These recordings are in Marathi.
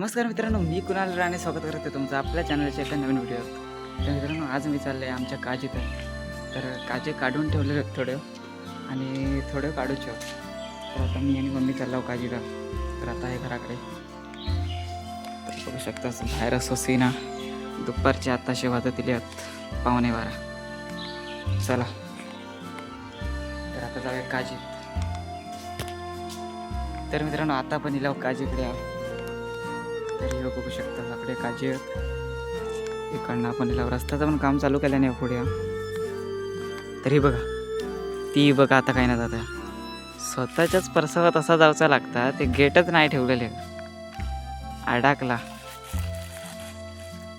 नमस्कार मित्रांनो, मी कुणाल राणे स्वागत करते तुमचं आपल्या चॅनलच्या एका नवीन व्हिडिओ. तर मित्रांनो, आज मी चालले आहे आमच्या काजीत. तर काजे काढून ठेवले थोडे आणि थोडे काढूचे. तर आता मी आणि मम्मी चाललो काजीला. तर आता आहे घराकडे. तर बघू शकता बाहेर असो सीना. दुपारचे आत्ताशे वाजतील 11:15. चला तर आता जाऊया काजीत. तर मित्रांनो, आता पण इला काजीकडे आहे. तरी बघू शकता आपले काजी आहेत. इकडनं आपण इला रस्त्याचं पण काम चालू केलं नाही पुढे. तरी बघा ती बघा आता काही ना जाता स्वतःच्याच परसवात असा जायचा लागता. ते गेटच नाही ठेवलेले, अडकला.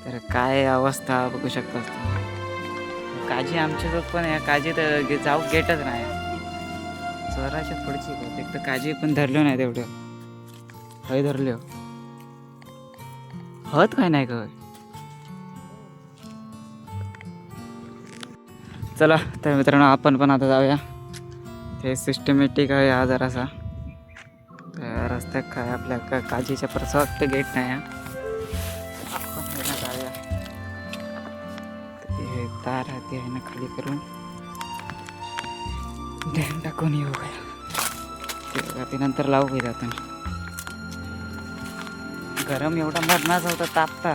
तर काय अवस्था बघू शकता. काजी आमच्यासोबत पण या काजीत जाऊ गेटच नाही. स्वराच्या पुढची एक तर काजी पण धरलो नाही तेवढं. हय धरलो हत काय नाही काय. चला तर मित्रांनो, आपण पण आता जाऊया. ते सिस्टमॅटिक आहे हा जरासा. रस्त्यात काय आपल्या काजीच्या परसवात ते गेट नाही. आपण जाऊया. हे तार आहे ते आहे ना खाली करून डॅम टाकून येऊ काय. ते नंतर लावू पाहिजे. आता गरम एवढा मरणाचा होता, तापता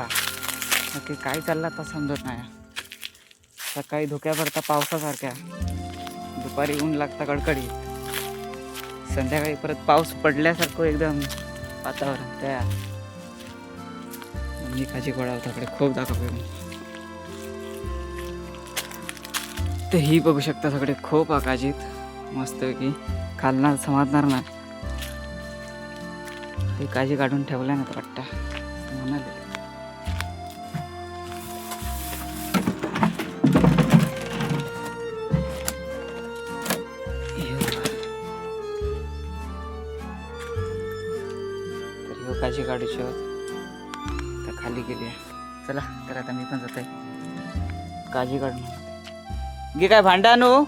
की काय चालला तर समजत नाही. सकाळी धुक्या भरता पावसासारख्या, दुपारी ऊन लागता कडकडीत, संध्याकाळी परत पाऊस पडल्यासारखं एकदम वातावरण तयार. मी काजी गोळावताकडे खूप दाखवतो. तर ही बघू शकता सगळे खूप काजीत मस्त की खालणार समजणार नाही. ते काजी काढून ठेवल्या ना तर वाटतं म्हणाले. तर काजी काढूची तर खाली गेली. चला तर आता मी पण जात आहे काजी काढून. गे काय भांडा आणू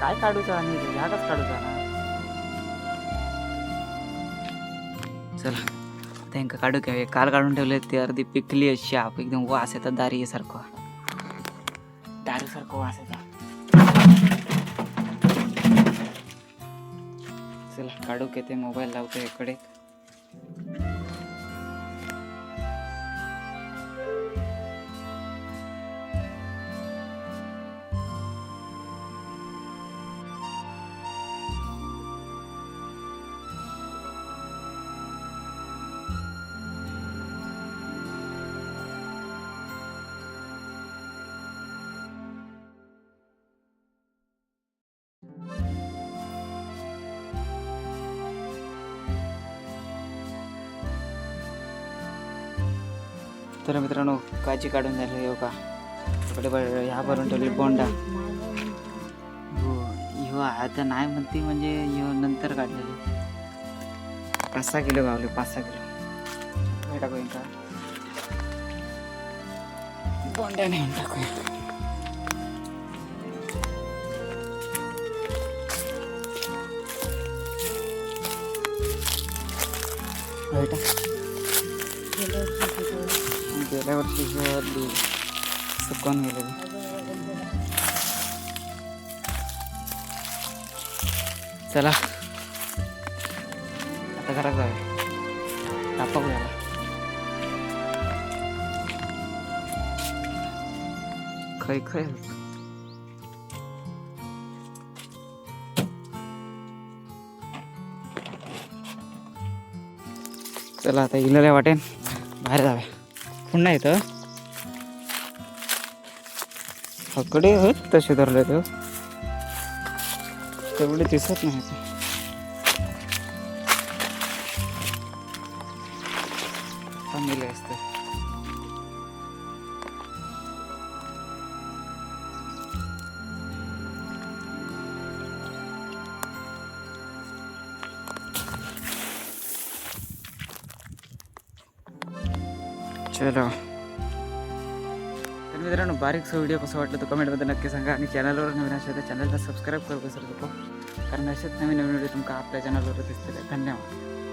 काय काढूचा आणि ह्याच काढूचा ना. चला त्यांना काढू घ्यावे. काल काढून ठेवले ते अर्धी पिकली अशी आप एकदम वास येतात. दारू सारखं वास येतात. चला काढू की ते मोबाईल लावतो इकडे. तर मित्रांनो, काजी काढून झाली हो का. इकडे ह्या भरून ठेवली बोंडा. हो आता नाही म्हणते म्हणजे नंतर काढलेली. 5-6 किलो गावले. 5-6 किलो टाकूया का बोंड्या नेऊन टाकूया. गेल्या वर्षी सुकून गेले. चला आता घरात जाऊया. तापा याला खै खै. चला आता इलेल्या वाटेन बाहेर जाऊया. पुन्हा येतं हकडे आहेत तसे धरले तर तेवढे दिसत नाही. चांगले असते. चलो तर मित्रांनो, बारीकसा व्हिडिओ कसा वाटला तो कमेंटमध्ये नक्की सांगा. आणि चॅनलवर नवीन असेल तर चॅनलला सबस्क्राईब करू विसरू नको. कारण असेच नवीन नवीन व्हिडिओ तुमका आपल्या चॅनलवर दिसतले. धन्यवाद.